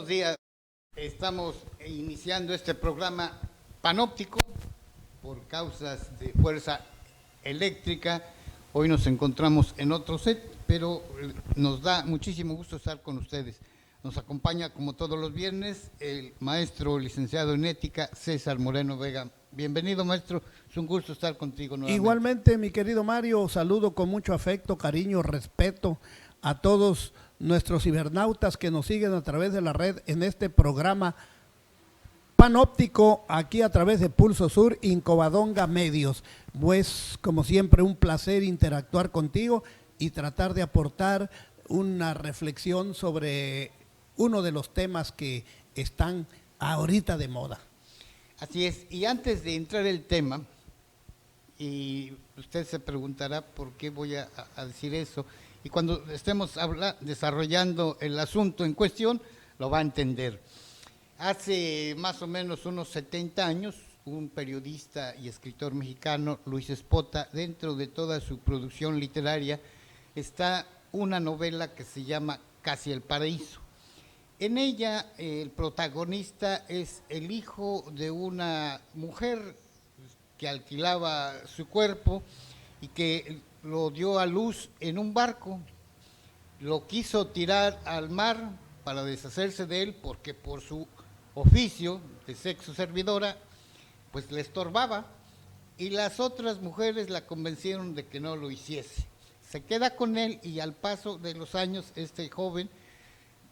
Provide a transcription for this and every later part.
buenos días. Estamos iniciando este programa panóptico por causas de fuerza eléctrica. Hoy nos encontramos en otro set, pero nos da muchísimo gusto estar con ustedes. Nos acompaña, como todos los viernes, el maestro licenciado en ética, César Moreno Vega. Bienvenido, maestro. Es un gusto estar contigo nuevamente. Igualmente, mi querido Mario, saludo con mucho afecto, cariño, respeto a todos nuestros cibernautas que nos siguen a través de la red en este programa panóptico, aquí a través de Pulso Sur, Incovadonga Medios. Pues, como siempre, un placer interactuar contigo y tratar de aportar una reflexión sobre uno de los temas que están ahorita de moda. Así es, y antes de entrar el tema, y usted se preguntará por qué voy a decir eso, y cuando estemos desarrollando el asunto en cuestión, lo va a entender. Hace más o menos unos 70 años, un periodista y escritor mexicano, Luis Espota, dentro de toda su producción literaria, está una novela que se llama Casi el Paraíso. En ella el protagonista es el hijo de una mujer que alquilaba su cuerpo y que lo dio a luz en un barco. Lo quiso tirar al mar para deshacerse de él porque por su oficio de sexo servidora pues le estorbaba, y las otras mujeres la convencieron de que no lo hiciese. Se queda con él y al paso de los años este joven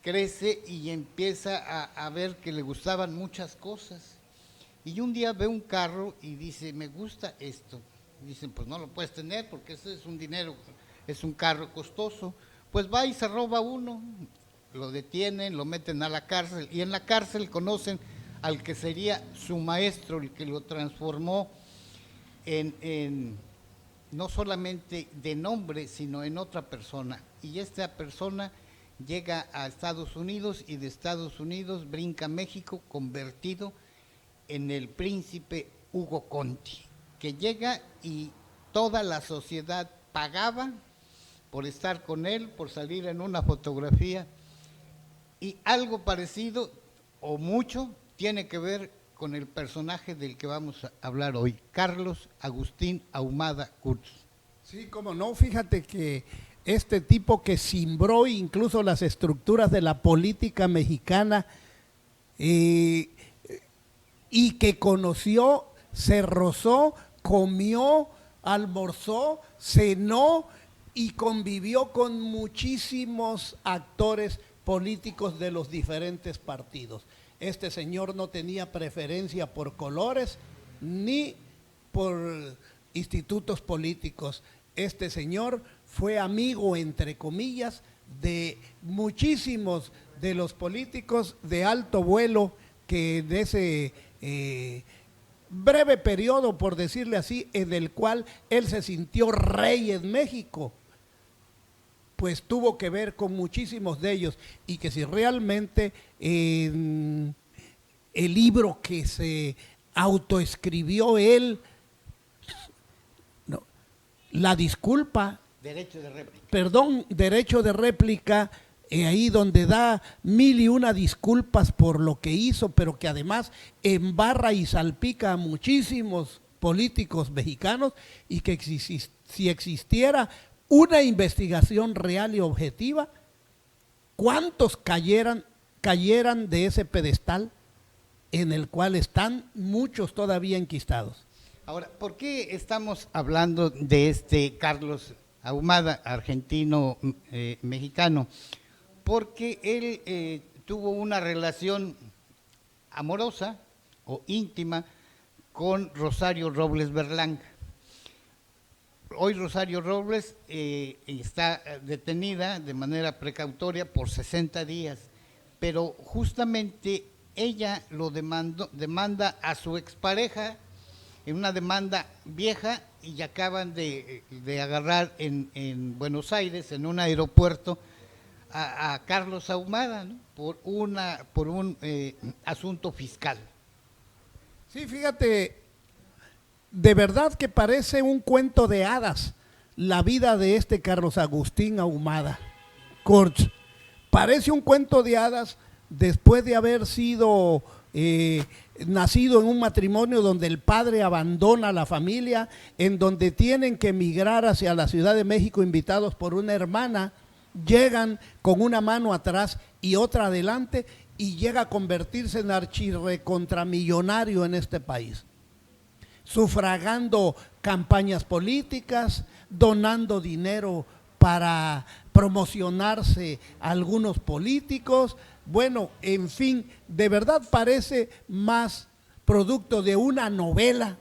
crece y empieza a ver que le gustaban muchas cosas. Y un día ve un carro y dice, me gusta esto. Dicen, pues no lo puedes tener porque ese es un dinero, es un carro costoso. Pues va y se roba uno, lo detienen, lo meten a la cárcel, y en la cárcel conocen al que sería su maestro, el que lo transformó en no solamente de nombre, sino en otra persona. Y esta persona llega a Estados Unidos y de Estados Unidos brinca a México convertido en el príncipe Hugo Conti, que llega y toda la sociedad pagaba por estar con él, por salir en una fotografía, y algo parecido o mucho tiene que ver con el personaje del que vamos a hablar hoy, Carlos Agustín Ahumada Kurtz. Sí, cómo no, fíjate que este tipo que cimbró incluso las estructuras de la política mexicana y que conoció, se rozó, comió, almorzó, cenó y convivió con muchísimos actores políticos de los diferentes partidos. Este señor no tenía preferencia por colores ni por institutos políticos. Este señor fue amigo, entre comillas, de muchísimos de los políticos de alto vuelo que de ese breve periodo, por decirle así, en el cual él se sintió rey en México, pues tuvo que ver con muchísimos de ellos, y que si realmente el libro que se autoescribió él, no, la disculpa, Derecho de réplica. Perdón, derecho de réplica, ahí donde da mil y una disculpas por lo que hizo, pero que además embarra y salpica a muchísimos políticos mexicanos, y que si existiera una investigación real y objetiva, ¿cuántos cayeran de ese pedestal en el cual están muchos todavía enquistados? Ahora, ¿por qué estamos hablando de este Carlos Ahumada, argentino mexicano? Porque él tuvo una relación amorosa o íntima con Rosario Robles Berlanga. Hoy Rosario Robles está detenida de manera precautoria por 60 días, pero justamente ella lo demanda a su expareja en una demanda vieja, y acaban de agarrar en Buenos Aires, en un aeropuerto, a Carlos Ahumada, ¿no? por un asunto fiscal. Sí, fíjate, de verdad que parece un cuento de hadas la vida de este Carlos Agustín Ahumada Kurtz. Parece un cuento de hadas después de haber sido nacido en un matrimonio donde el padre abandona a la familia, en donde tienen que emigrar hacia la Ciudad de México invitados por una hermana, llegan con una mano atrás y otra adelante y llega a convertirse en archirrecontramillonario en este país, sufragando campañas políticas, donando dinero para promocionarse a algunos políticos. Bueno, en fin, de verdad parece más producto de una novela,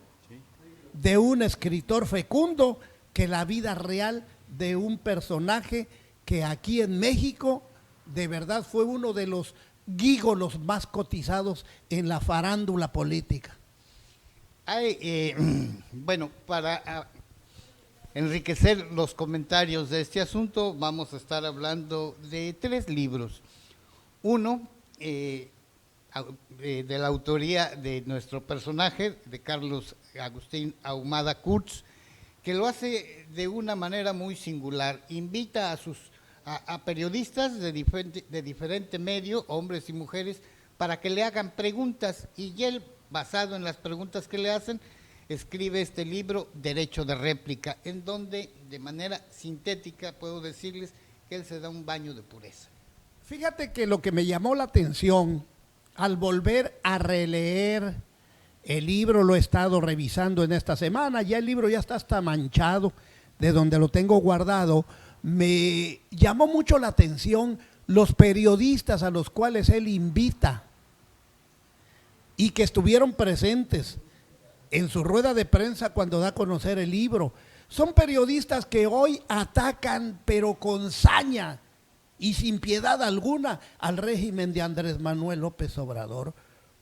de un escritor fecundo, que la vida real de un personaje que aquí en México de verdad fue uno de los gígolos más cotizados en la farándula política. Bueno, para enriquecer los comentarios de este asunto, vamos a estar hablando de 3 libros. Uno, de la autoría de nuestro personaje, de Carlos Agustín Ahumada Kurtz, que lo hace de una manera muy singular. Invita a periodistas de diferente medio, hombres y mujeres, para que le hagan preguntas, y él, basado en las preguntas que le hacen, escribe este libro, Derecho de Réplica, en donde de manera sintética puedo decirles que él se da un baño de pureza. Fíjate que lo que me llamó la atención al volver a releer el libro, lo he estado revisando en esta semana, ya el libro ya está hasta manchado de donde lo tengo guardado, me llamó mucho la atención los periodistas a los cuales él invita y que estuvieron presentes en su rueda de prensa cuando da a conocer el libro. Son periodistas que hoy atacan, pero con saña y sin piedad alguna, al régimen de Andrés Manuel López Obrador.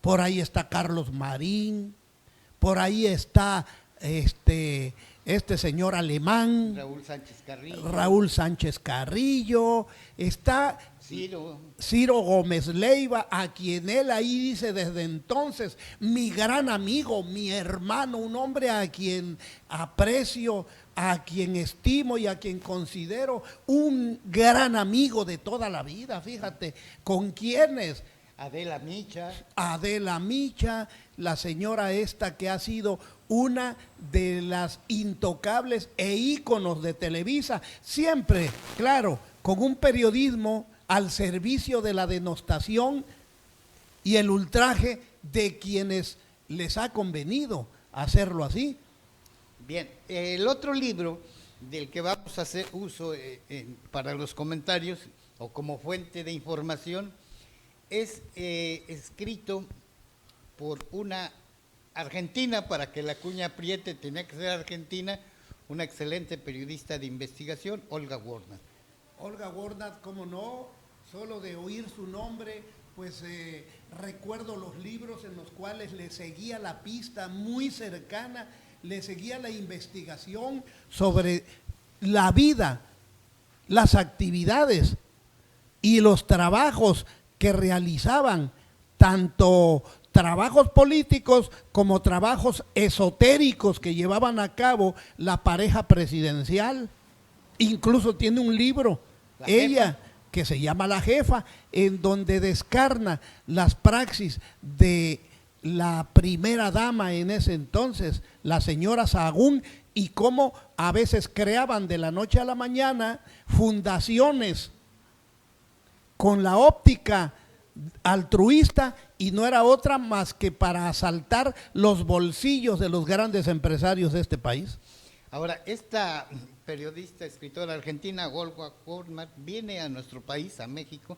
Por ahí está Carlos Marín, por ahí está este señor alemán, Raúl Sánchez Carrillo, está Ciro Gómez Leiva, a quien él ahí dice desde entonces, mi gran amigo, mi hermano, un hombre a quien aprecio, a quien estimo y a quien considero un gran amigo de toda la vida. Fíjate, con quienes Adela Micha, la señora esta que ha sido una de las intocables e íconos de Televisa, siempre, claro, con un periodismo al servicio de la denostación y el ultraje de quienes les ha convenido hacerlo así. Bien, el otro libro del que vamos a hacer uso para los comentarios o como fuente de información es escrito por una argentina, para que la cuña apriete, tenía que ser argentina, una excelente periodista de investigación, Olga Warnat. Olga Warnat, cómo no, solo de oír su nombre, pues recuerdo los libros en los cuales le seguía la pista muy cercana, le seguía la investigación sobre la vida, las actividades y los trabajos que realizaban, tanto trabajos políticos como trabajos esotéricos que llevaban a cabo la pareja presidencial. Incluso tiene un libro, ella, que se llama La Jefa, en donde descarna las praxis de la primera dama en ese entonces, la señora Sahagún, y cómo a veces creaban de la noche a la mañana fundaciones con la óptica altruista, y no era otra más que para asaltar los bolsillos de los grandes empresarios de este país. Ahora, esta periodista, escritora argentina, Olga Warnat, viene a nuestro país, a México,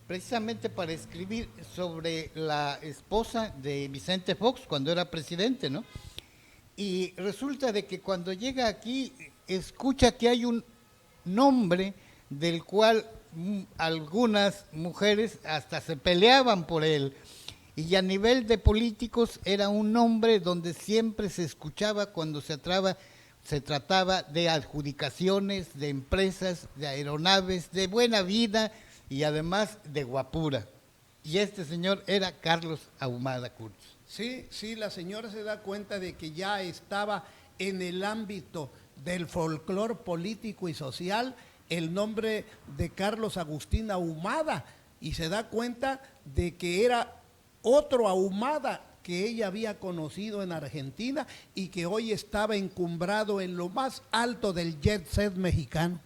precisamente para escribir sobre la esposa de Vicente Fox cuando era presidente, ¿no? Y resulta de que cuando llega aquí, escucha que hay un nombre del cual algunas mujeres hasta se peleaban por él, y a nivel de políticos era un nombre donde siempre se escuchaba cuando se trataba de adjudicaciones, de empresas, de aeronaves, de buena vida y además de guapura. Y este señor era Carlos Ahumada Kurtz. Sí, la señora se da cuenta de que ya estaba en el ámbito del folclor político y social el nombre de Carlos Agustín Ahumada, y se da cuenta de que era otro Ahumada que ella había conocido en Argentina y que hoy estaba encumbrado en lo más alto del jet set mexicano.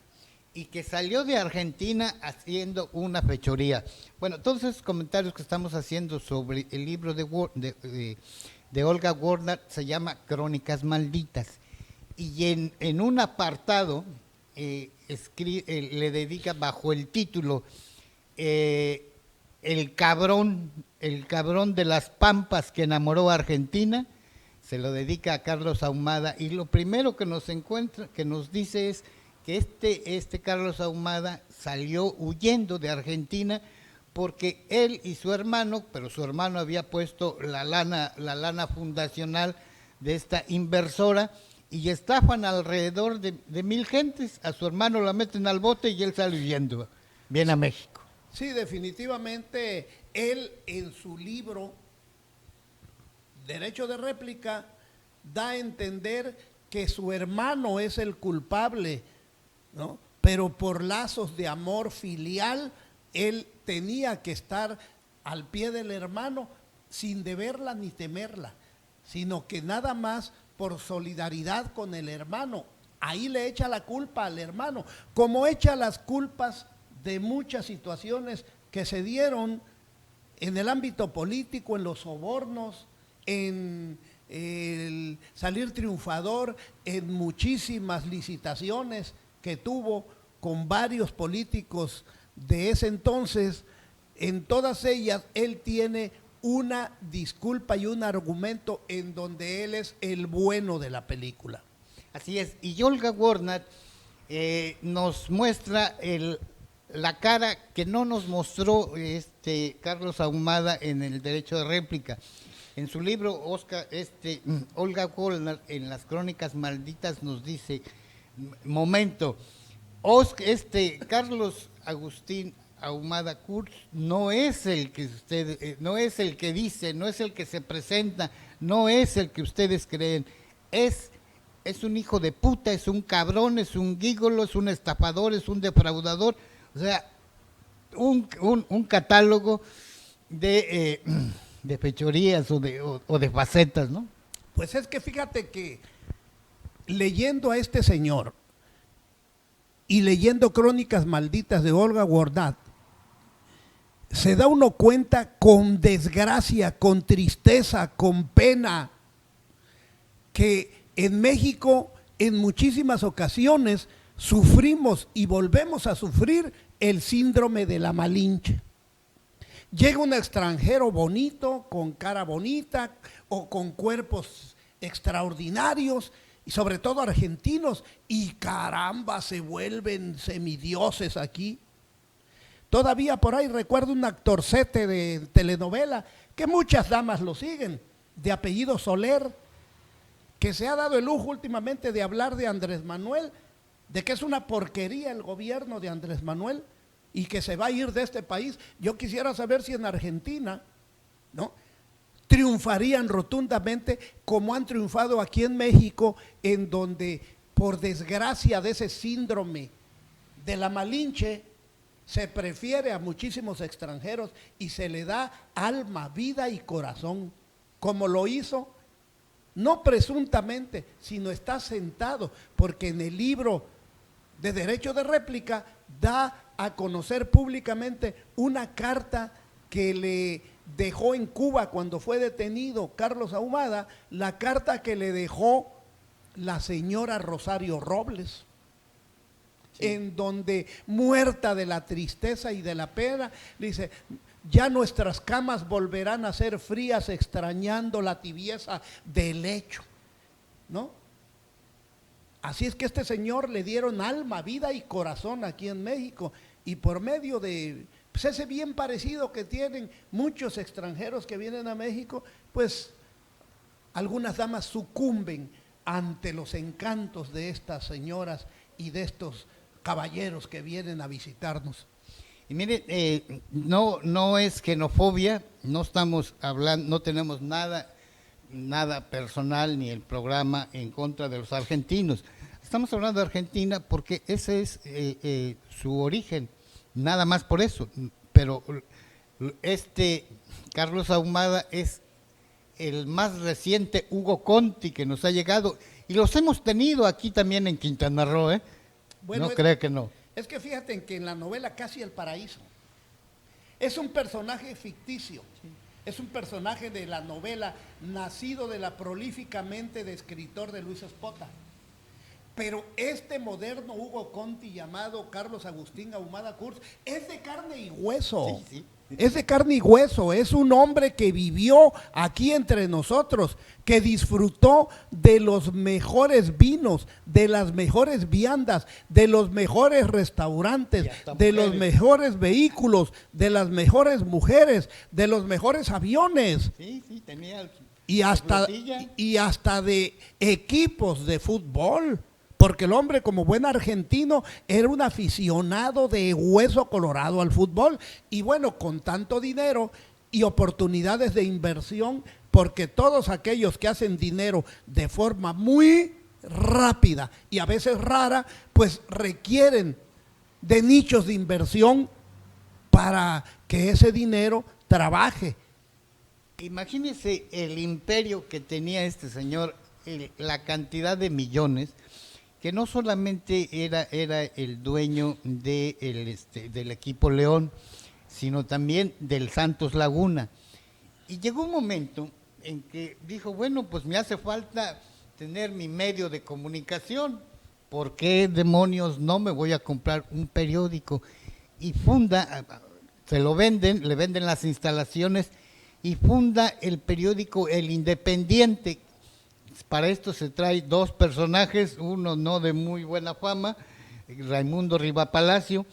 Y que salió de Argentina haciendo una fechoría. Bueno, todos esos comentarios que estamos haciendo sobre el libro de Olga Warnat se llama Crónicas Malditas. Y en un apartado le dedica bajo el título el cabrón de las pampas que enamoró a Argentina, se lo dedica a Carlos Ahumada, y lo primero que nos dice es que este Carlos Ahumada salió huyendo de Argentina porque él y su hermano, pero su hermano había puesto la lana fundacional de esta inversora, y estafan alrededor de 1,000 gentes. A su hermano la meten al bote y él sale huyendo, viene a México. Sí, definitivamente él en su libro Derecho de Réplica da a entender que su hermano es el culpable, ¿no? Pero por lazos de amor filial, él tenía que estar al pie del hermano sin deberla ni temerla, sino que nada más por solidaridad con el hermano. Ahí le echa la culpa al hermano, como echa las culpas de muchas situaciones que se dieron en el ámbito político, en los sobornos, en el salir triunfador, en muchísimas licitaciones que tuvo con varios políticos de ese entonces. En todas ellas él tiene una disculpa y un argumento en donde él es el bueno de la película. Así es, y Olga Warnat nos muestra la cara que no nos mostró Carlos Ahumada en el Derecho de Réplica. En su libro, Olga Warnat, en las Crónicas Malditas, nos dice, momento, Carlos Agustín Ahumada Kurz no es el que no es el que dice, no es el que se presenta, no es el que ustedes creen, es un hijo de puta, es un cabrón, es un gígolo, es un estafador, es un defraudador, o sea, un catálogo de fechorías o de facetas, ¿no? Pues es que fíjate que leyendo a este señor y leyendo Crónicas Malditas de Olga Warnat, se da uno cuenta con desgracia, con tristeza, con pena, que en México en muchísimas ocasiones sufrimos y volvemos a sufrir el síndrome de la Malinche. Llega un extranjero bonito, con cara bonita o con cuerpos extraordinarios, y sobre todo argentinos, y caramba, se vuelven semidioses aquí. Todavía por ahí recuerdo un actorcete de telenovela, que muchas damas lo siguen, de apellido Soler, que se ha dado el lujo últimamente de hablar de Andrés Manuel, de que es una porquería el gobierno de Andrés Manuel y que se va a ir de este país. Yo quisiera saber si en Argentina, ¿no?, triunfarían rotundamente como han triunfado aquí en México, en donde por desgracia de ese síndrome de la Malinche se prefiere a muchísimos extranjeros y se le da alma, vida y corazón, como lo hizo, no presuntamente, sino está sentado, porque en el libro de Derecho de Réplica da a conocer públicamente una carta que le dejó en Cuba cuando fue detenido Carlos Ahumada, la carta que le dejó la señora Rosario Robles, sí, en donde, muerta de la tristeza y de la pena, dice: ya nuestras camas volverán a ser frías, extrañando la tibieza del lecho, ¿no? Así es que a este señor le dieron alma, vida y corazón aquí en México, y por medio de pues ese bien parecido que tienen muchos extranjeros que vienen a México, pues algunas damas sucumben ante los encantos de estas señoras y de estos caballeros que vienen a visitarnos. Y mire, no es xenofobia, no estamos hablando, no tenemos nada personal ni el programa en contra de los argentinos. Estamos hablando de Argentina porque ese es su origen, nada más por eso. pero Carlos Ahumada es el más reciente Hugo Conti que nos ha llegado, y los hemos tenido aquí también en Quintana Roo, ¿eh? Bueno, No creo que no. Es que fíjate en que en la novela Casi el Paraíso es un personaje ficticio, es un personaje de la novela nacido de la prolífica mente de escritor de Luis Espota. Pero este moderno Hugo Conti llamado Carlos Agustín Ahumada Kurz es de carne y hueso. Sí, sí. Es de carne y hueso, es un hombre que vivió aquí entre nosotros, que disfrutó de los mejores vinos, de las mejores viandas, de los mejores restaurantes, de los mejores vehículos, de las mejores mujeres, de los mejores aviones. Sí, sí, tenía y hasta de equipos de fútbol, porque el hombre, como buen argentino, era un aficionado de hueso colorado al fútbol. Y bueno, con tanto dinero y oportunidades de inversión, porque todos aquellos que hacen dinero de forma muy rápida y a veces rara, pues requieren de nichos de inversión para que ese dinero trabaje. Imagínese el imperio que tenía este señor, la cantidad de millones, que no solamente era el dueño del equipo León, sino también del Santos Laguna. Y llegó un momento en que dijo, bueno, pues me hace falta tener mi medio de comunicación, ¿por qué demonios no me voy a comprar un periódico? Y funda, le venden las instalaciones y funda el periódico El Independiente. Para esto se trae dos personajes, uno no de muy buena fama, Raimundo Rivapalacio,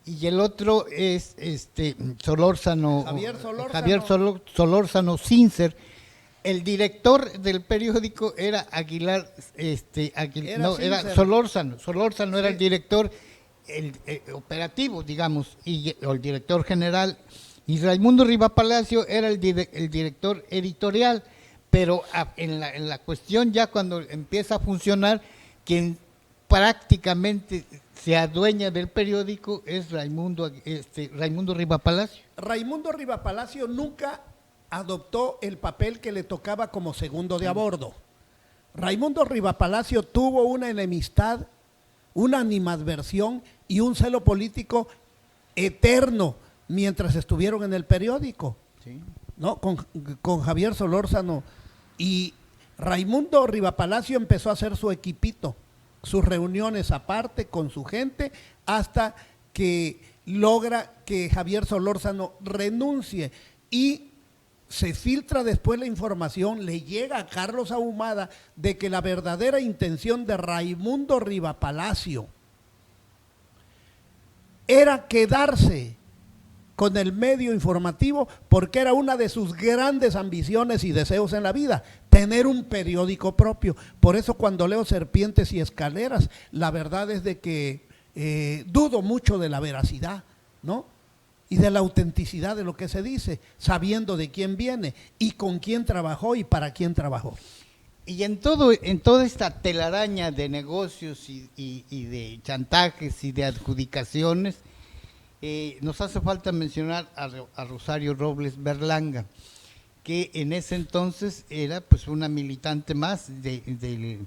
y el otro es Javier Solórzano Sincer. El director del periódico era Solórzano. Solórzano era el director operativo, digamos, y el director general, y Raimundo Rivapalacio era el director editorial. Pero en la cuestión ya cuando empieza a funcionar, quien prácticamente se adueña del periódico es Raimundo Rivapalacio. Raimundo Rivapalacio nunca adoptó el papel que le tocaba como segundo de a bordo. Raimundo Rivapalacio tuvo una enemistad, una animadversión y un celo político eterno mientras estuvieron en el periódico, Sí. ¿no? Con Javier Solórzano. Y Raimundo Rivapalacio empezó a hacer su equipito, sus reuniones aparte con su gente, hasta que logra que Javier Solórzano renuncie y se filtra después la información, le llega a Carlos Ahumada de que la verdadera intención de Raimundo Rivapalacio era quedarse con el medio informativo, porque era una de sus grandes ambiciones y deseos en la vida, tener un periódico propio. Por eso cuando leo Serpientes y Escaleras, la verdad es de que dudo mucho de la veracidad, ¿no? Y de la autenticidad de lo que se dice, sabiendo de quién viene y con quién trabajó y para quién trabajó. Y en toda esta telaraña de negocios y de chantajes y de adjudicaciones, nos hace falta mencionar a Rosario Robles Berlanga, que en ese entonces era pues una militante más del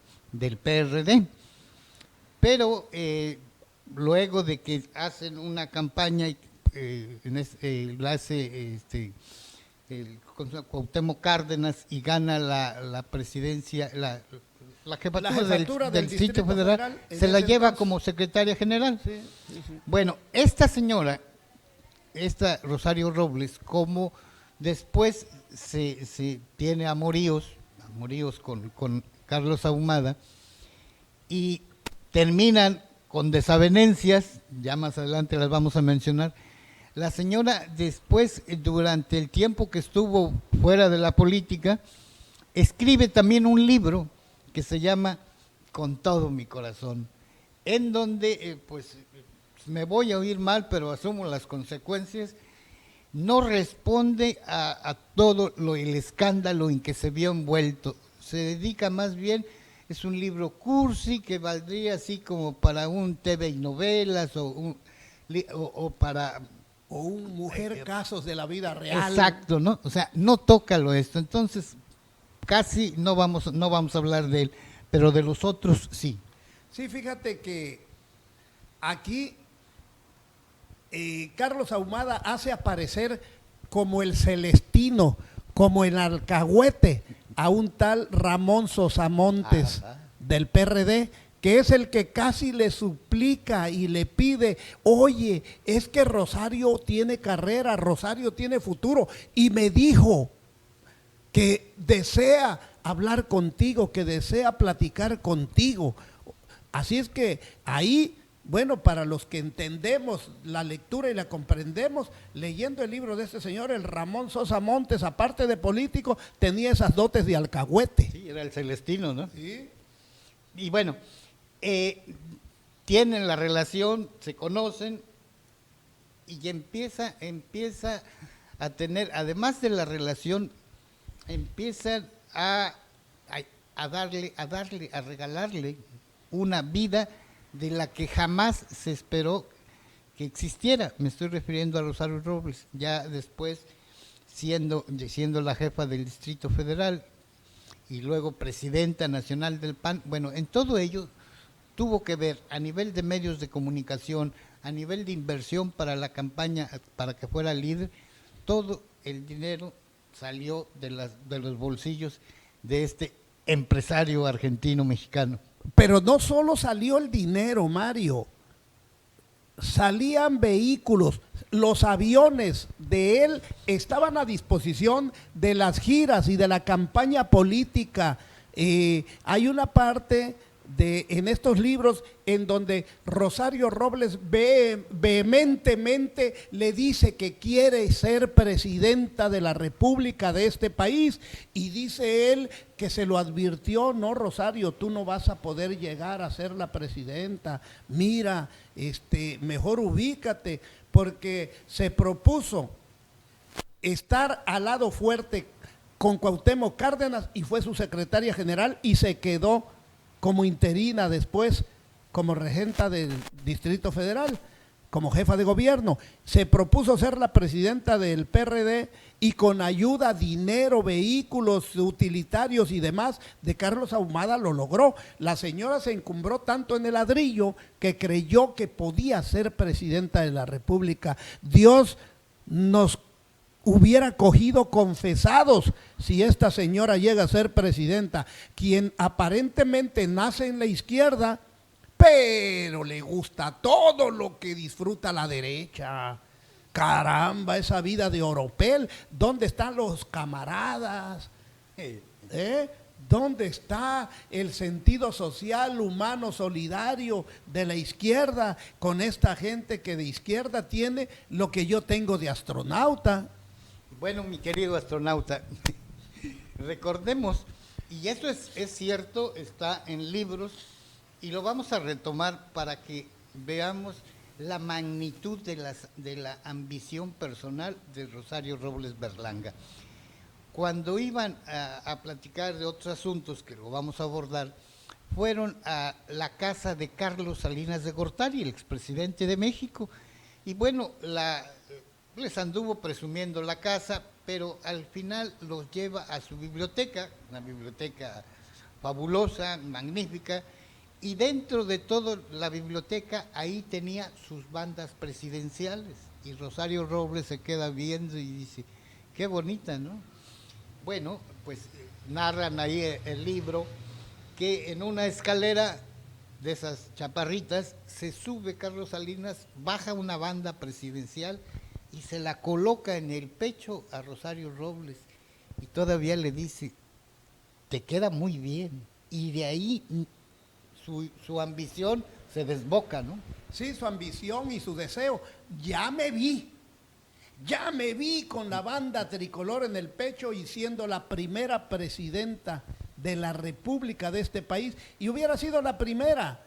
PRD, pero luego de que hacen una campaña, la hace Cuauhtémoc Cárdenas y gana la presidencia, la jefatura del Distrito Federal, se la lleva como secretaria general. Sí, sí, sí. Bueno, esta señora, Rosario Robles, como después se tiene amoríos con Carlos Ahumada y terminan con desavenencias, ya más adelante las vamos a mencionar. La señora después, durante el tiempo que estuvo fuera de la política, escribe también un libro que se llama Con todo mi corazón, en donde, pues me voy a oír mal, pero asumo las consecuencias, no responde a todo el escándalo en que se vio envuelto, se dedica más bien, es un libro cursi que valdría así como para un TV y novelas o para O un mujer casos de la vida real. Exacto, ¿no? O sea, no tócalo esto. Entonces, casi no vamos a hablar de él, pero de los otros sí. Sí, fíjate que aquí Carlos Ahumada hace aparecer como el Celestino, como el alcahuete, a un tal Ramón Sosamontes del PRD, que es el que casi le suplica y le pide, oye, es que Rosario tiene carrera, Rosario tiene futuro, y me dijo que desea hablar contigo, que desea platicar contigo. Así es que ahí, bueno, para los que entendemos la lectura y la comprendemos, leyendo el libro de este señor, el Ramón Sosamontes, aparte de político, tenía esas dotes de alcahuete. Sí, era el Celestino, ¿no? Sí. Y bueno, tienen la relación, se conocen y empieza a tener, además de la relación, empiezan a regalarle una vida de la que jamás se esperó que existiera. Me estoy refiriendo a Rosario Robles, ya después siendo la jefa del Distrito Federal y luego presidenta nacional del PAN. Bueno, en todo ello tuvo que ver a nivel de medios de comunicación, a nivel de inversión para la campaña, para que fuera líder, todo el dinero salió de los bolsillos de este empresario argentino-mexicano. Pero no solo salió el dinero, Mario, salían vehículos, los aviones de él estaban a disposición de las giras y de la campaña política. Hay una parte en estos libros en donde Rosario Robles vehementemente le dice que quiere ser presidenta de la República de este país, y dice él que se lo advirtió: no, Rosario, tú no vas a poder llegar a ser la presidenta, mira, mejor ubícate, porque se propuso estar al lado fuerte con Cuauhtémoc Cárdenas y fue su secretaria general y se quedó como interina después, como regenta del Distrito Federal, como jefa de gobierno. Se propuso ser la presidenta del PRD y con ayuda, dinero, vehículos utilitarios y demás de Carlos Ahumada lo logró. La señora se encumbró tanto en el ladrillo que creyó que podía ser presidenta de la República. Dios nos hubiera cogido confesados si esta señora llega a ser presidenta, quien aparentemente nace en la izquierda, pero le gusta todo lo que disfruta la derecha. Caramba, esa vida de oropel, ¿dónde están los camaradas? ¿Dónde está el sentido social, humano, solidario de la izquierda con esta gente que de izquierda tiene lo que yo tengo de astronauta? Bueno, mi querido astronauta, recordemos, y eso es cierto, está en libros, y lo vamos a retomar para que veamos la magnitud de la ambición personal de Rosario Robles Berlanga. Cuando iban a platicar de otros asuntos, que lo vamos a abordar, fueron a la casa de Carlos Salinas de Gortari, el expresidente de México, y bueno, les anduvo presumiendo la casa, pero al final los lleva a su biblioteca, una biblioteca fabulosa, magnífica, y dentro de toda la biblioteca ahí tenía sus bandas presidenciales, y Rosario Robles se queda viendo y dice, qué bonita, ¿no? Bueno, pues narran ahí el libro que en una escalera de esas chaparritas se sube Carlos Salinas, baja una banda presidencial y se la coloca en el pecho a Rosario Robles y todavía le dice, te queda muy bien, y de ahí su ambición se desboca, ¿no? Sí, su ambición y su deseo. Ya me vi con la banda tricolor en el pecho y siendo la primera presidenta de la República de este país, y hubiera sido la primera,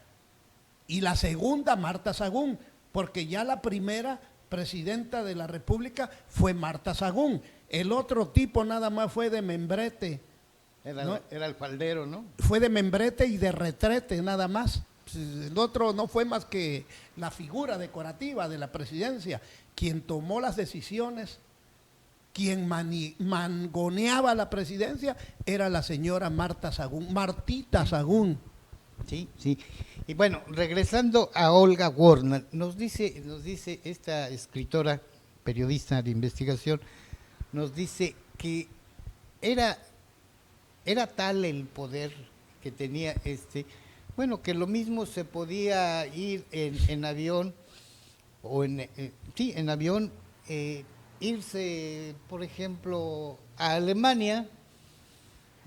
y la segunda Marta Sagún, porque ya la primera presidenta de la República fue Marta Sagún, el otro tipo nada más fue de membrete. Era el faldero, ¿no? Fue de membrete y de retrete nada más. El otro no fue más que la figura decorativa de la presidencia. Quien tomó las decisiones, quien mangoneaba la presidencia, era la señora Martita Sagún. Sí, sí. Y bueno, regresando a Olga Warner, nos dice esta escritora, periodista de investigación, nos dice que era tal el poder que tenía bueno, que lo mismo se podía ir en avión, o en avión, irse, por ejemplo, a Alemania,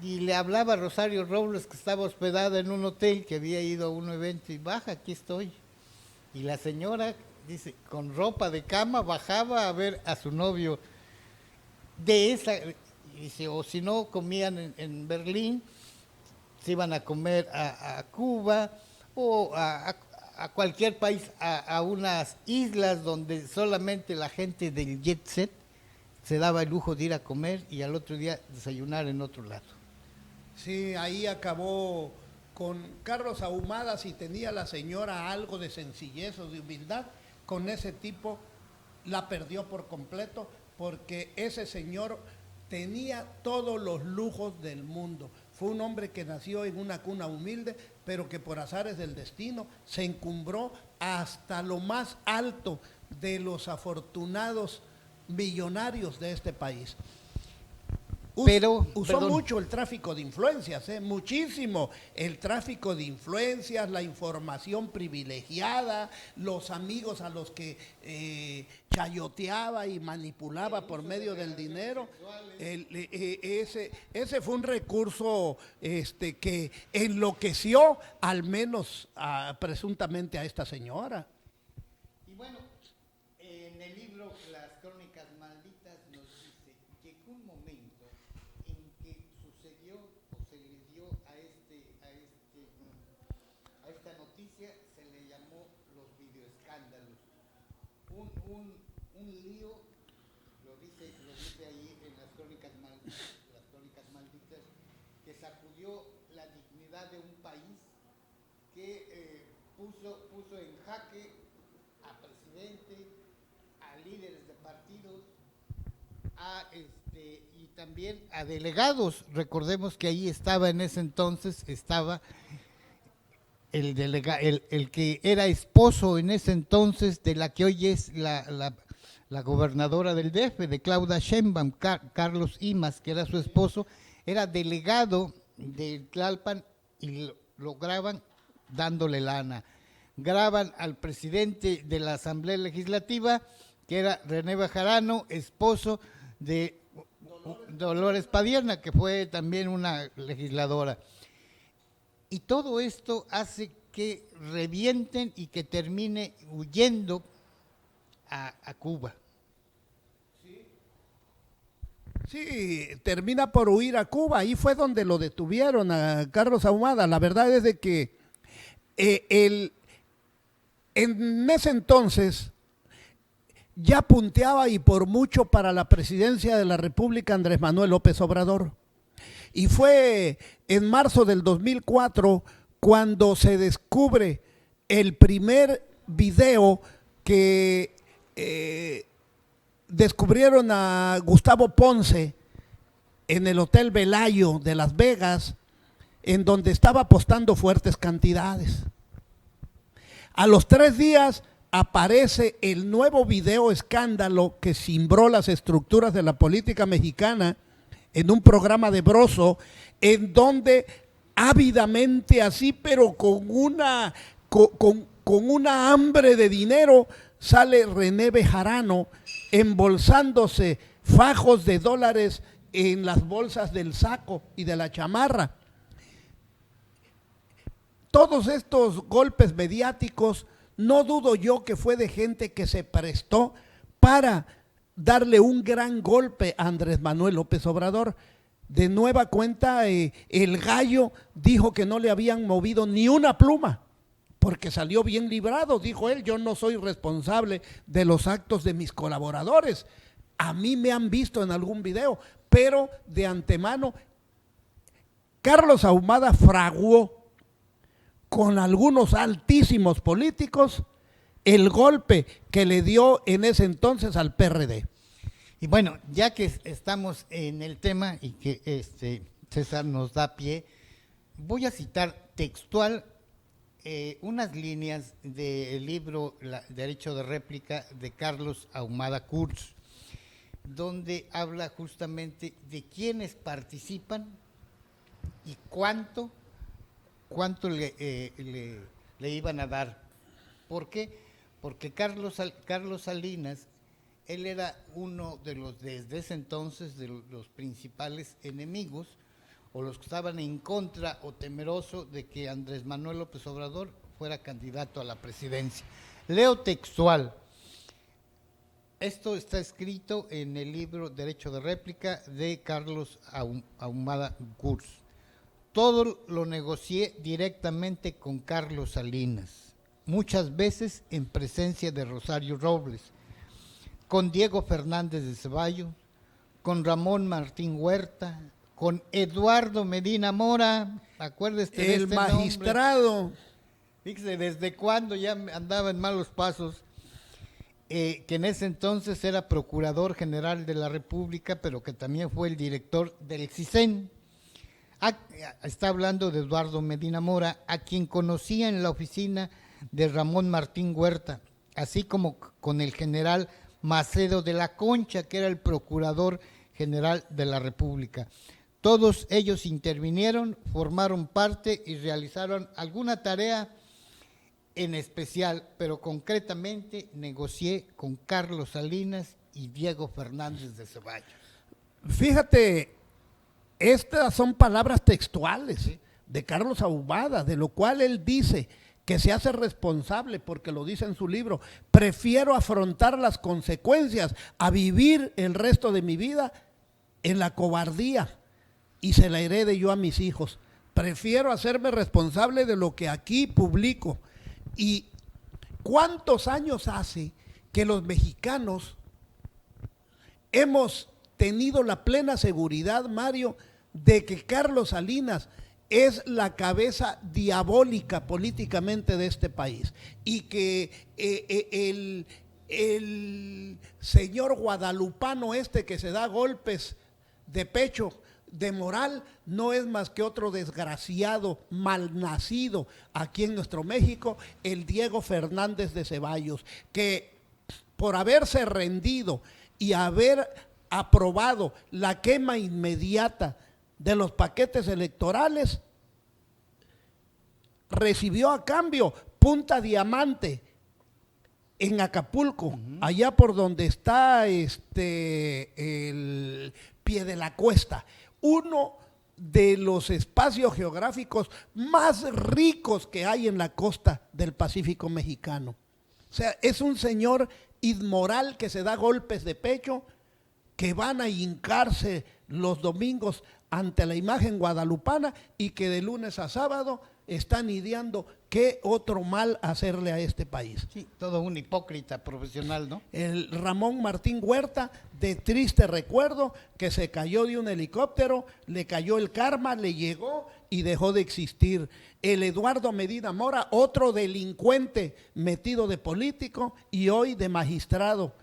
y le hablaba a Rosario Robles, que estaba hospedada en un hotel, que había ido a un evento, y baja, aquí estoy. Y la señora, dice, con ropa de cama, bajaba a ver a su novio. Dice, o si no, comían en Berlín, se iban a comer a Cuba, o a cualquier país, a unas islas donde solamente la gente del jet set se daba el lujo de ir a comer y al otro día desayunar en otro lado. Sí, ahí acabó con Carlos Ahumada. Si tenía la señora algo de sencillez o de humildad, con ese tipo la perdió por completo, porque ese señor tenía todos los lujos del mundo. Fue un hombre que nació en una cuna humilde, pero que por azares del destino se encumbró hasta lo más alto de los afortunados millonarios de este país. Usó mucho el tráfico de influencias, muchísimo. El tráfico de influencias, la información privilegiada, los amigos a los que chayoteaba y manipulaba por medio del dinero. Ese fue un recurso que enloqueció al menos presuntamente a esta señora. Y bueno, en el libro Las Crónicas Malditas nos dice que un momento en que sucedió o se le dio a esta noticia, se le llamó los videoescándalos. Un lío, lo dice ahí en las Crónicas Malditas, que sacudió la dignidad de un país, que puso en jaque a presidente, a líderes de partidos, y también a delegados. Recordemos que ahí estaba en ese entonces, el que era esposo en ese entonces de la que hoy es la gobernadora del DF, de Claudia Sheinbaum, Carlos Imas, que era su esposo, era delegado de Tlalpan, y lo graban dándole lana. Graban al presidente de la Asamblea Legislativa, que era René Bejarano, esposo de Dolores Padierna, que fue también una legisladora. Y todo esto hace que revienten y que termine huyendo a Cuba. Sí, termina por huir a Cuba. Ahí fue donde lo detuvieron a Carlos Ahumada. La verdad es de que en ese entonces ya punteaba, y por mucho, para la presidencia de la República Andrés Manuel López Obrador. Y fue en marzo del 2004 cuando se descubre el primer video que descubrieron a Gustavo Ponce en el Hotel Velayo de Las Vegas, en donde estaba apostando fuertes cantidades. A los 3 días aparece el nuevo video escándalo que cimbró las estructuras de la política mexicana en un programa de Broso, en donde ávidamente, así, pero con una hambre de dinero, sale René Bejarano embolsándose fajos de dólares en las bolsas del saco y de la chamarra. Todos estos golpes mediáticos, no dudo yo que fue de gente que se prestó para darle un gran golpe a Andrés Manuel López Obrador. De nueva cuenta, el gallo dijo que no le habían movido ni una pluma, porque salió bien librado. Dijo él: yo no soy responsable de los actos de mis colaboradores. A mí me han visto en algún video, pero de antemano Carlos Ahumada fraguó con algunos altísimos políticos el golpe que le dio en ese entonces al PRD. Y bueno, ya que estamos en el tema y que César nos da pie, voy a citar textual unas líneas del libro Derecho de Réplica de Carlos Ahumada Kurz, donde habla justamente de quiénes participan y cuánto le iban a dar. ¿Por qué? Porque Carlos Salinas, él era uno de los, desde ese entonces, de los principales enemigos, o los que estaban en contra o temeroso de que Andrés Manuel López Obrador fuera candidato a la presidencia. Leo textual. Esto está escrito en el libro Derecho de Réplica de Carlos Ahumada Kurz. Todo lo negocié directamente con Carlos Salinas, muchas veces en presencia de Rosario Robles, con Diego Fernández de Ceballos, con Ramón Martín Huerta, con Eduardo Medina Mora, acuérdese de el este magistrado. nombre. Fíjese, desde cuándo ya andaba en malos pasos, que en ese entonces era Procurador General de la República, pero que también fue el director del CISEN. Está hablando de Eduardo Medina Mora, a quien conocía en la oficina de Ramón Martín Huerta, así como con el general Macedo de la Concha, que era el Procurador General de la República. Todos ellos intervinieron, formaron parte y realizaron alguna tarea en especial, pero concretamente negocié con Carlos Salinas y Diego Fernández de Ceballos. Fíjate, estas son palabras textuales de Carlos Ahumada, de lo cual él dice que se hace responsable, porque lo dice en su libro: prefiero afrontar las consecuencias a vivir el resto de mi vida en la cobardía y se la herede yo a mis hijos. Prefiero hacerme responsable de lo que aquí publico. ¿Y cuántos años hace que los mexicanos hemos tenido la plena seguridad, Mario, de que Carlos Salinas es la cabeza diabólica políticamente de este país y que el señor guadalupano que se da golpes de pecho de moral no es más que otro desgraciado malnacido aquí en nuestro México, el Diego Fernández de Ceballos, que por haberse rendido y haber aprobado la quema inmediata de los paquetes electorales, recibió a cambio Punta Diamante en Acapulco, allá por donde está el Pie de la Cuesta, uno de los espacios geográficos más ricos que hay en la costa del Pacífico mexicano. O sea, es un señor inmoral que se da golpes de pecho, que van a hincarse los domingos ante la imagen guadalupana y que de lunes a sábado están ideando qué otro mal hacerle a este país. Sí, todo un hipócrita profesional, ¿no? El Ramón Martín Huerta, de triste recuerdo, que se cayó de un helicóptero, le cayó el karma, le llegó y dejó de existir. El Eduardo Medina Mora, otro delincuente metido de político y hoy de magistrado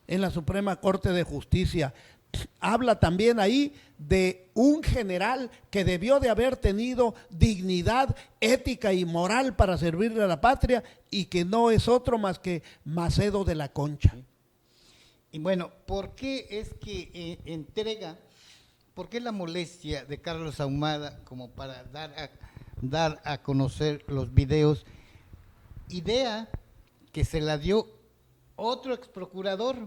en la Suprema Corte de Justicia. Habla también ahí de un general que debió de haber tenido dignidad ética y moral para servirle a la patria y que no es otro más que Macedo de la Concha. Y bueno, ¿por qué es que por qué la molestia de Carlos Ahumada como para dar a conocer los videos? Idea que se la dio otro exprocurador,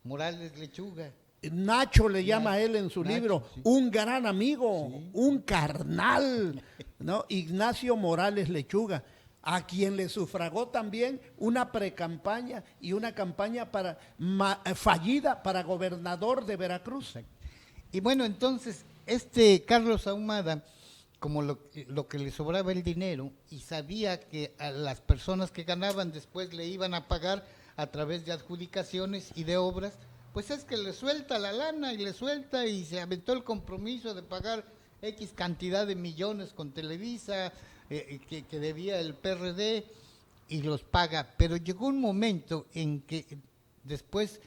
Morales Lechuga. Nacho le llama a él en su libro, sí. Un gran amigo, un carnal, ¿no? Ignacio Morales Lechuga, a quien le sufragó también una precampaña y una campaña fallida para gobernador de Veracruz. Y bueno, entonces, Carlos Ahumada, como lo que le sobraba el dinero y sabía que a las personas que ganaban después le iban a pagar a través de adjudicaciones y de obras, pues es que le suelta la lana y se aventó el compromiso de pagar X cantidad de millones con Televisa, que debía el PRD y los paga, pero llegó un momento en que después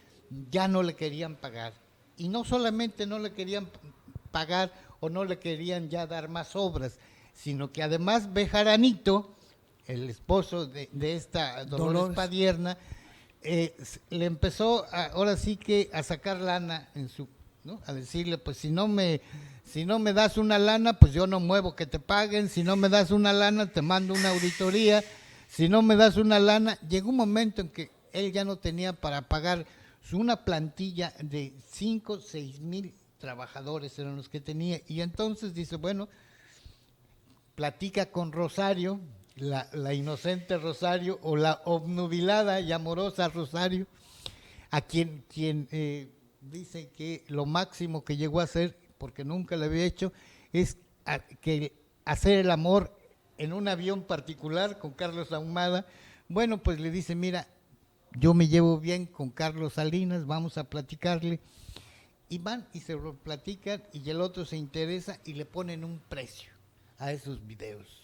ya no le querían pagar, y no solamente no le querían pagar o no le querían ya dar más obras, sino que además Bejaranito, el esposo de esta Dolores Padierna, le empezó ahora sí que a sacar lana en su, ¿no? A decirle, pues si no me das una lana, pues yo no muevo que te paguen, si no me das una lana, te mando una auditoría, si no me das una lana. Llegó un momento en que él ya no tenía para pagar una plantilla de 5, 6 mil trabajadores eran los que tenía, y entonces dice, bueno, platica con Rosario, la inocente Rosario, o la obnubilada y amorosa Rosario, a quien dice que lo máximo que llegó a hacer, porque nunca lo había hecho, es que hacer el amor en un avión particular con Carlos Ahumada. Bueno, pues le dice, mira, yo me llevo bien con Carlos Salinas, vamos a platicarle, y van y se lo platican, y el otro se interesa y le ponen un precio a esos videos.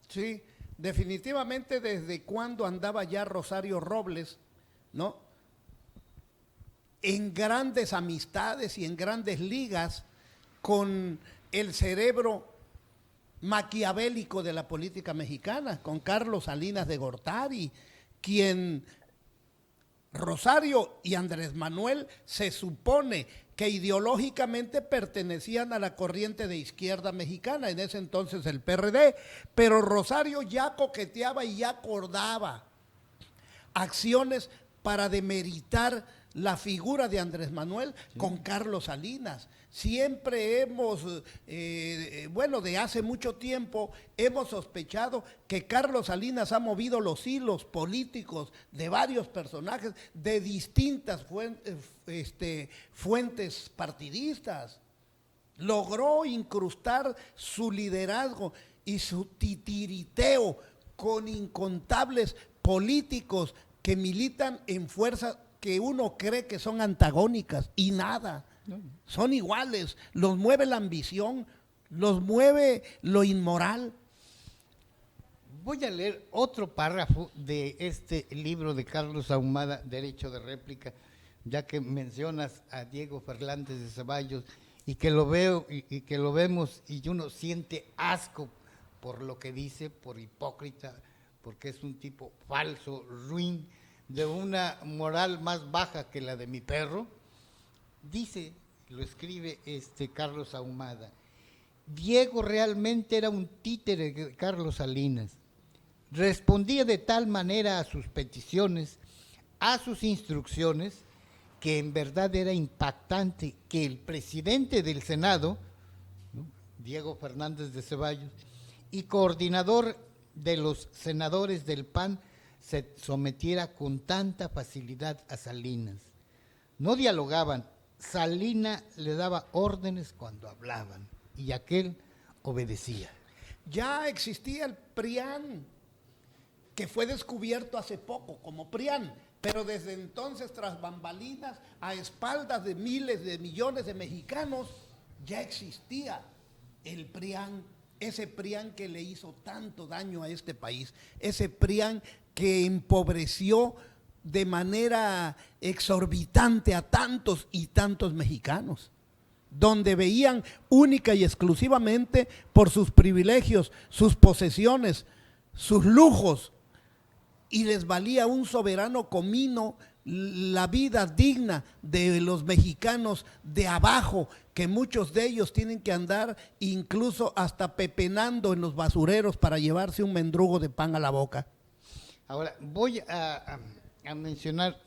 Sí, definitivamente desde cuando andaba ya Rosario Robles, ¿no? En grandes amistades y en grandes ligas con el cerebro maquiavélico de la política mexicana, con Carlos Salinas de Gortari, quien Rosario y Andrés Manuel se supone que ideológicamente pertenecían a la corriente de izquierda mexicana, en ese entonces el PRD, pero Rosario ya coqueteaba y ya acordaba acciones para demeritar la figura de Andrés Manuel con Carlos Salinas. Siempre hemos, bueno, de hace mucho tiempo hemos sospechado que Carlos Salinas ha movido los hilos políticos de varios personajes de distintas fuentes partidistas. Logró incrustar su liderazgo y su titiriteo con incontables políticos que militan en fuerzas que uno cree que son antagónicas, y nada, son iguales. Los mueve la ambición, los mueve lo inmoral. Voy a leer otro párrafo de este libro de Carlos Ahumada, Derecho de Réplica, ya que mencionas a Diego Fernández de Ceballos, y que lo veo y que lo vemos, y uno siente asco por lo que dice, por hipócrita, porque es un tipo falso, ruin, de una moral más baja que la de mi perro. Dice, lo escribe Carlos Ahumada, Diego realmente era un títere de Carlos Salinas, respondía de tal manera a sus peticiones, a sus instrucciones, que en verdad era impactante que el presidente del Senado, ¿no?, Diego Fernández de Ceballos, y coordinador de los senadores del PAN, se sometiera con tanta facilidad a Salinas. No dialogaban, Salinas le daba órdenes cuando hablaban, y aquel obedecía. Ya existía el PRIAN, que fue descubierto hace poco como PRIAN, pero desde entonces, tras bambalinas, a espaldas de miles de millones de mexicanos, ya existía el PRIAN, ese PRIAN que le hizo tanto daño a este país, ese PRIAN que empobreció de manera exorbitante a tantos y tantos mexicanos, donde veían única y exclusivamente por sus privilegios, sus posesiones, sus lujos, y les valía un soberano comino la vida digna de los mexicanos de abajo, que muchos de ellos tienen que andar incluso hasta pepenando en los basureros para llevarse un mendrugo de pan a la boca. Ahora, voy a mencionar,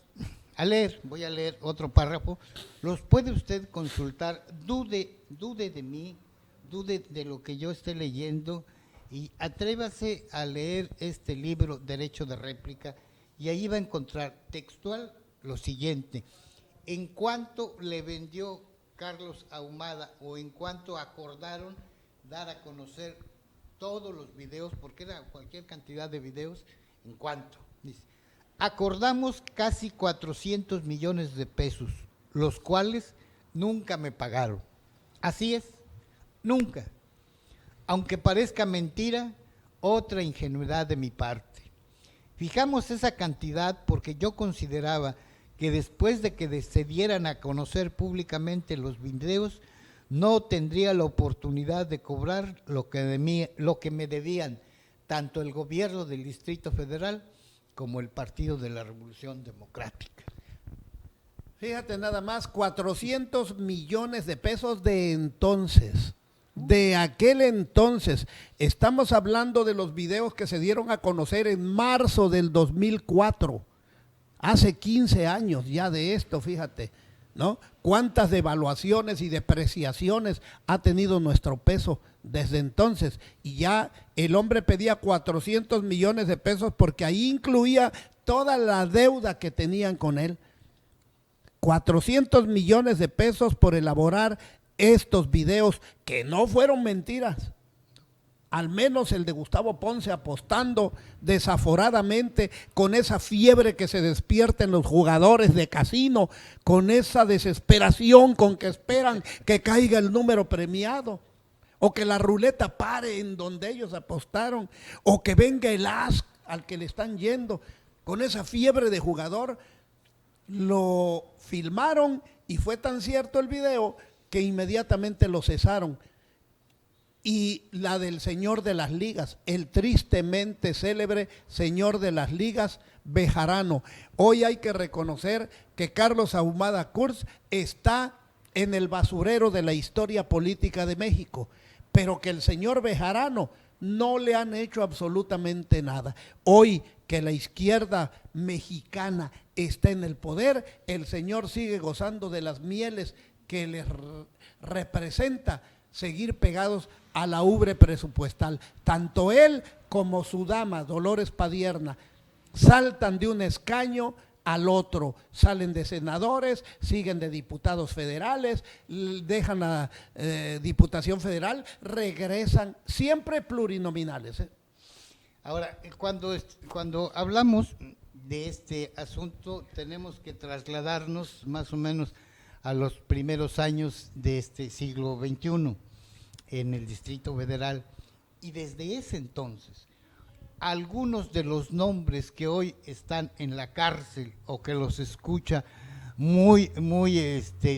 voy a leer otro párrafo. Los puede usted consultar, dude de mí, dude de lo que yo esté leyendo, y atrévase a leer este libro, Derecho de Réplica, y ahí va a encontrar textual lo siguiente: en cuanto le vendió Carlos Ahumada, o en cuanto acordaron dar a conocer todos los videos, porque era cualquier cantidad de videos, en cuanto, dice, acordamos casi 400 millones de pesos, los cuales nunca me pagaron. Así es, nunca. Aunque parezca mentira, otra ingenuidad de mi parte. Fijamos esa cantidad porque yo consideraba que después de que se dieran a conocer públicamente los videos, no tendría la oportunidad de cobrar lo que me debían tanto el gobierno del Distrito Federal como el Partido de la Revolución Democrática. Fíjate nada más, 400 millones de pesos de entonces, de aquel entonces. Estamos hablando de los videos que se dieron a conocer en marzo del 2004, hace 15 años ya de esto, fíjate, ¿no? Cuántas devaluaciones y depreciaciones ha tenido nuestro peso desde entonces. Y ya el hombre pedía 400 millones de pesos porque ahí incluía toda la deuda que tenían con él. 400 millones de pesos por elaborar estos videos que no fueron mentiras. Al menos el de Gustavo Ponce apostando desaforadamente con esa fiebre que se despierta en los jugadores de casino, con esa desesperación con que esperan que caiga el número premiado, o que la ruleta pare en donde ellos apostaron, o que venga el as al que le están yendo, con esa fiebre de jugador. Lo filmaron y fue tan cierto el video que inmediatamente lo cesaron. Y la del señor de las ligas, el tristemente célebre señor de las ligas, Bejarano. Hoy hay que reconocer que Carlos Ahumada Kurz está en el basurero de la historia política de México, pero que el señor Bejarano no le han hecho absolutamente nada. Hoy que la izquierda mexicana está en el poder, el señor sigue gozando de las mieles que les representa seguir pegados a la ubre presupuestal. Tanto él como su dama, Dolores Padierna, saltan de un escaño al otro, salen de senadores, siguen de diputados federales, dejan la Diputación Federal, regresan, siempre plurinominales. Ahora, cuando hablamos de este asunto, tenemos que trasladarnos más o menos a los primeros años de este siglo XXI en el Distrito Federal. Y desde ese entonces, algunos de los nombres que hoy están en la cárcel o que los escucha muy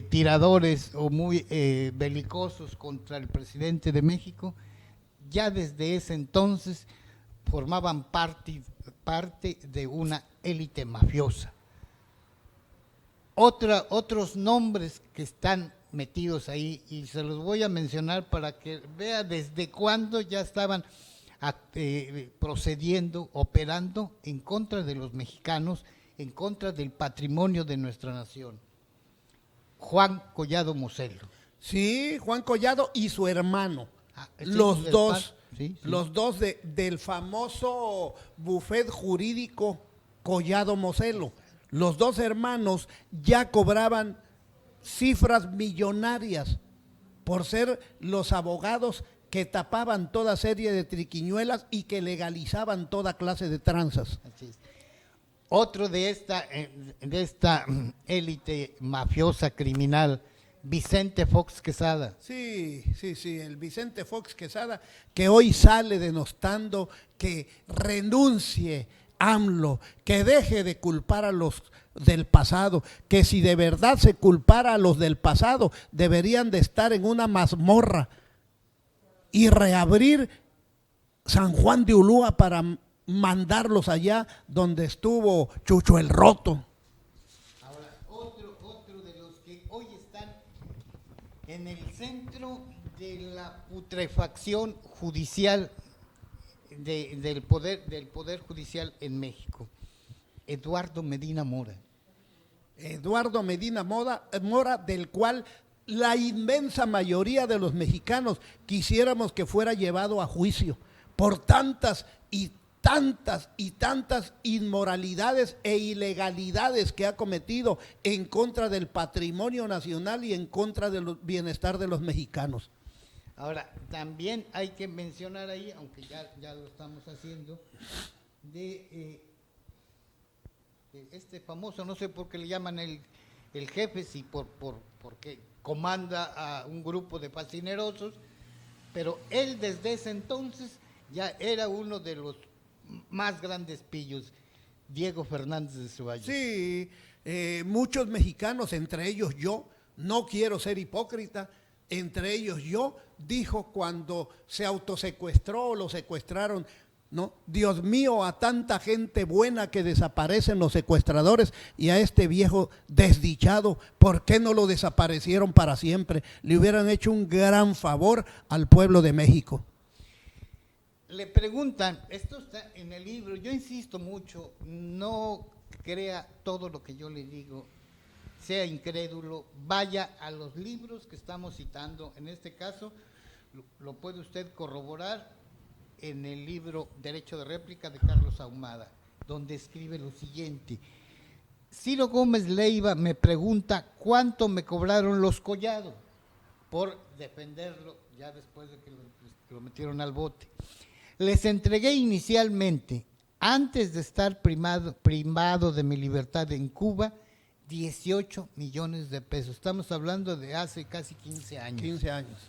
tiradores o muy belicosos contra el presidente de México, ya desde ese entonces formaban parte de una élite mafiosa. Otros nombres que están metidos ahí, y se los voy a mencionar para que vea desde cuándo ya estaban procediendo, operando en contra de los mexicanos, en contra del patrimonio de nuestra nación. Juan Collado Moselo. Sí, Juan Collado y su hermano, Sí, los dos, sí. los dos del famoso bufet jurídico Collado Moselo. Los dos hermanos ya cobraban cifras millonarias por ser los abogados que tapaban toda serie de triquiñuelas y que legalizaban toda clase de tranzas. Así es. Otro de esta élite mafiosa criminal, Vicente Fox Quesada. Sí, el Vicente Fox Quesada, que hoy sale denostando que renuncie AMLO, que deje de culpar a los del pasado, que si de verdad se culpara a los del pasado, deberían de estar en una mazmorra y reabrir San Juan de Ulúa para mandarlos allá donde estuvo Chucho el Roto. Ahora, otro de los que hoy están en el centro de la putrefacción judicial del poder judicial en México, Eduardo Medina Mora. Eduardo Medina Mora, del cual la inmensa mayoría de los mexicanos quisiéramos que fuera llevado a juicio por tantas y tantas inmoralidades e ilegalidades que ha cometido en contra del patrimonio nacional y en contra del bienestar de los mexicanos. Ahora, también hay que mencionar ahí, aunque ya lo estamos haciendo, de este famoso, no sé por qué le llaman el jefe, si porque comanda a un grupo de fascinerosos, pero él desde ese entonces ya era uno de los más grandes pillos, Diego Fernández de Ceballos. Sí, muchos mexicanos, entre ellos yo, no quiero ser hipócrita, entre ellos yo, dijo cuando se autosecuestró o lo secuestraron, ¿no? Dios mío, a tanta gente buena que desaparecen los secuestradores y a este viejo desdichado, ¿por qué no lo desaparecieron para siempre? Le hubieran hecho un gran favor al pueblo de México. Le preguntan, esto está en el libro, yo insisto mucho, no crea todo lo que yo le digo, sea incrédulo, vaya a los libros que estamos citando, en este caso lo puede usted corroborar en el libro Derecho de Réplica de Carlos Ahumada, donde escribe lo siguiente: Ciro Gómez Leiva me pregunta cuánto me cobraron los Collado por defenderlo ya después de que lo metieron al bote. Les entregué inicialmente, antes de estar privado de mi libertad en Cuba, 18 millones de pesos. Estamos hablando de hace casi 15 años. 15 años.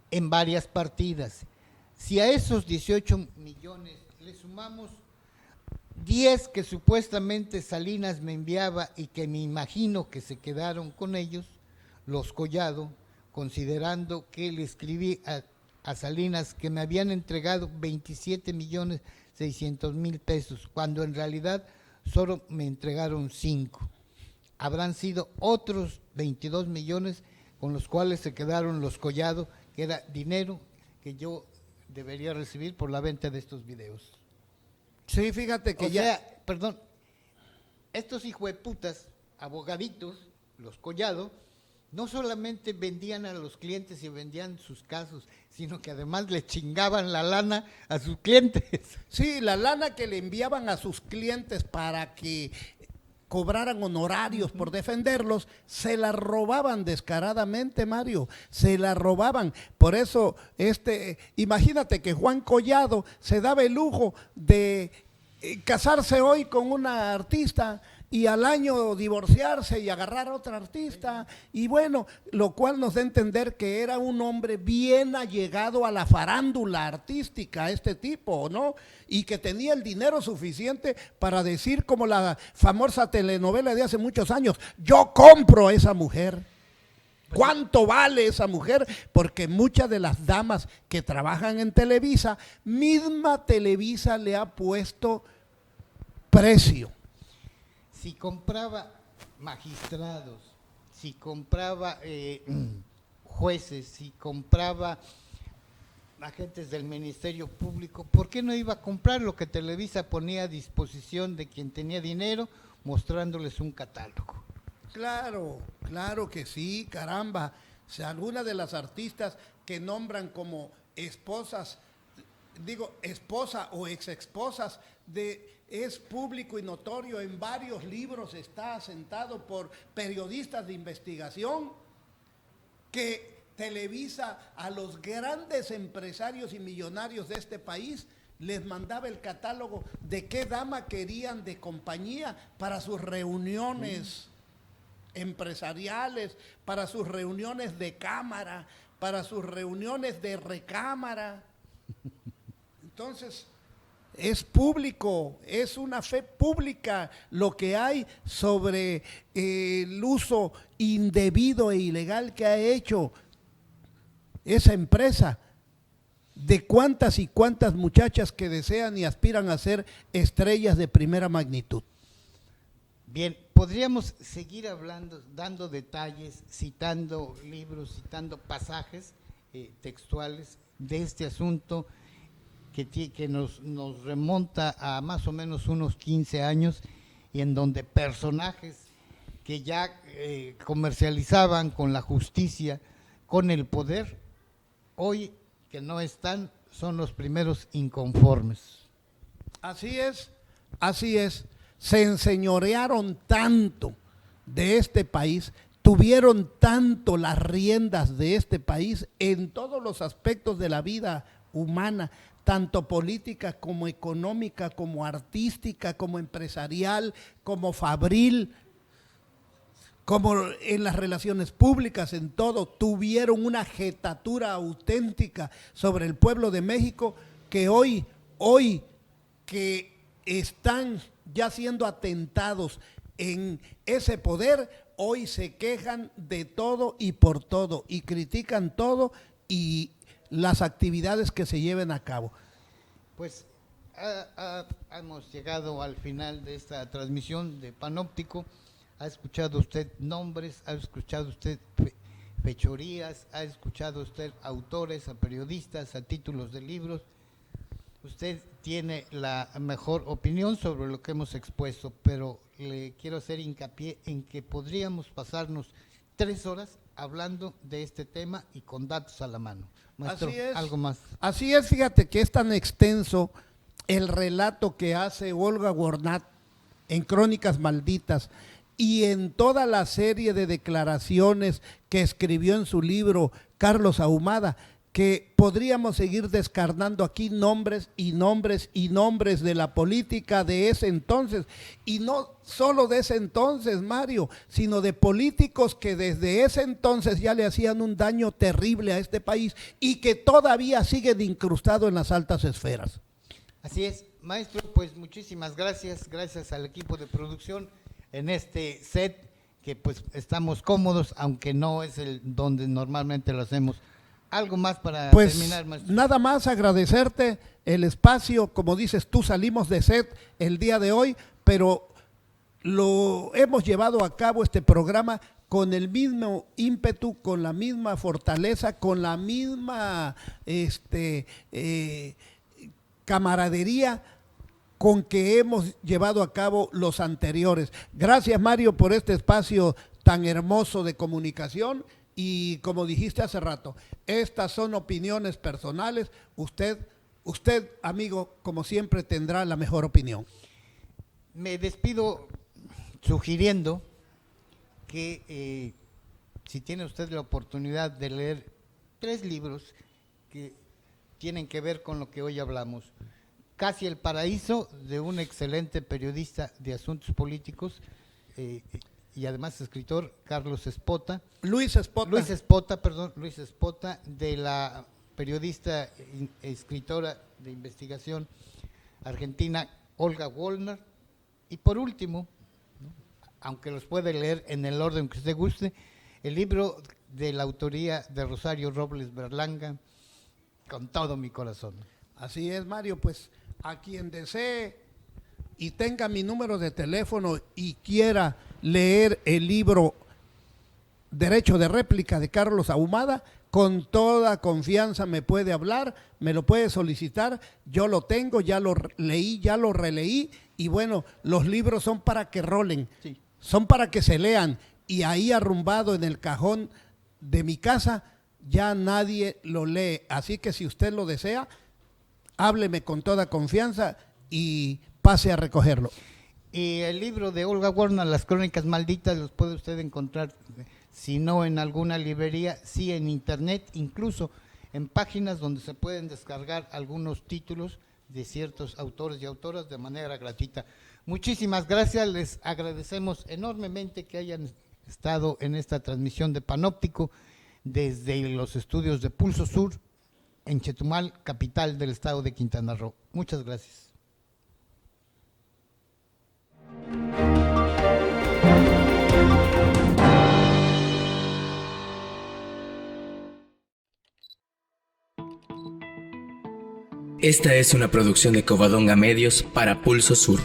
En varias partidas. Si a esos 18 millones le sumamos 10 que supuestamente Salinas me enviaba y que me imagino que se quedaron con ellos, los Collado, considerando que le escribí a Salinas que me habían entregado 27.600.000 pesos, cuando en realidad solo me entregaron 5. Habrán sido otros 22 millones con los cuales se quedaron los Collado, que era dinero que yo debería recibir por la venta de estos videos. Sí, fíjate que perdón, estos hijueputas, abogaditos, los Collado, no solamente vendían a los clientes y vendían sus casos, sino que además le chingaban la lana a sus clientes. Sí, la lana que le enviaban a sus clientes para que cobraran honorarios por defenderlos, se la robaban descaradamente, Mario, se la robaban. Por eso, imagínate que Juan Collado se daba el lujo de casarse hoy con una artista y al año divorciarse y agarrar a otra artista, y bueno, lo cual nos da a entender que era un hombre bien allegado a la farándula artística, este tipo, ¿no? Y que tenía el dinero suficiente para decir, como la famosa telenovela de hace muchos años, yo compro a esa mujer. ¿Cuánto vale esa mujer? Porque muchas de las damas que trabajan en Televisa, misma Televisa le ha puesto precio. Si compraba magistrados, si compraba jueces, si compraba agentes del Ministerio Público, ¿por qué no iba a comprar lo que Televisa ponía a disposición de quien tenía dinero, mostrándoles un catálogo? Claro, claro que sí, caramba. O sea, algunas de las artistas que nombran como esposas, esposa o exesposas es público y notorio, en varios libros está asentado por periodistas de investigación, que Televisa a los grandes empresarios y millonarios de este país les mandaba el catálogo de qué dama querían de compañía para sus reuniones empresariales, para sus reuniones de cámara, para sus reuniones de recámara. Entonces, es público, es una fe pública lo que hay sobre el uso indebido e ilegal que ha hecho esa empresa de cuántas y cuántas muchachas que desean y aspiran a ser estrellas de primera magnitud. Bien, podríamos seguir hablando, dando detalles, citando libros, citando pasajes textuales de este asunto que nos remonta a más o menos unos 15 años y en donde personajes que ya comercializaban con la justicia, con el poder, hoy que no están, son los primeros inconformes. Así es, así es. Se enseñorearon tanto de este país, tuvieron tanto las riendas de este país en todos los aspectos de la vida humana, tanto política como económica, como artística, como empresarial, como fabril, como en las relaciones públicas, en todo, tuvieron una jetatura auténtica sobre el pueblo de México que hoy que están ya siendo atentados en ese poder, hoy se quejan de todo y por todo y critican todo y las actividades que se lleven a cabo. Pues hemos llegado al final de esta transmisión de Panóptico. Ha escuchado usted nombres, ha escuchado usted fechorías, ha escuchado usted autores, a periodistas, a títulos de libros. Usted tiene la mejor opinión sobre lo que hemos expuesto, pero le quiero hacer hincapié en que podríamos pasarnos 3 horas hablando de este tema y con datos a la mano. Maestro, así es, algo más. Así es, fíjate que es tan extenso el relato que hace Olga Warnat en Crónicas Malditas y en toda la serie de declaraciones que escribió en su libro Carlos Ahumada, que podríamos seguir descarnando aquí nombres y nombres y nombres de la política de ese entonces, y no solo de ese entonces, Mario, sino de políticos que desde ese entonces ya le hacían un daño terrible a este país y que todavía siguen incrustados en las altas esferas. Así es, maestro, pues muchísimas gracias, gracias al equipo de producción en este set, que pues estamos cómodos, aunque no es el donde normalmente lo hacemos. ¿Algo más para terminar, maestro? Nada más agradecerte el espacio, como dices tú, salimos de set el día de hoy, pero lo hemos llevado a cabo este programa con el mismo ímpetu, con la misma fortaleza, con la misma camaradería con que hemos llevado a cabo los anteriores. Gracias, Mario, por este espacio tan hermoso de comunicación. Y como dijiste hace rato, estas son opiniones personales. Usted, amigo, como siempre, tendrá la mejor opinión. Me despido sugiriendo que si tiene usted la oportunidad de leer 3 libros que tienen que ver con lo que hoy hablamos. Casi el paraíso, de un excelente periodista de asuntos políticos, y además escritor, Carlos Espota. Luis Espota, de la periodista escritora de investigación argentina Olga Wollner. Y por último, aunque los puede leer en el orden que usted guste, el libro de la autoría de Rosario Robles Berlanga, Con todo mi corazón. Así es, Mario, pues a quien desee y tenga mi número de teléfono y quiera leer el libro Derecho de Réplica de Carlos Ahumada, con toda confianza me puede hablar, me lo puede solicitar, yo lo tengo, ya lo leí, ya lo releí, y bueno, los libros son para que rolen, sí, son para que se lean, y ahí arrumbado en el cajón de mi casa ya nadie lo lee, así que si usted lo desea, hábleme con toda confianza y pase a recogerlo. Y el libro de Olga Warnat, Las Crónicas Malditas, los puede usted encontrar, si no en alguna librería, sí en internet, incluso en páginas donde se pueden descargar algunos títulos de ciertos autores y autoras de manera gratuita. Muchísimas gracias, les agradecemos enormemente que hayan estado en esta transmisión de Panóptico desde los estudios de Pulso Sur en Chetumal, capital del estado de Quintana Roo. Muchas gracias. Esta es una producción de Covadonga Medios para Pulso Sur.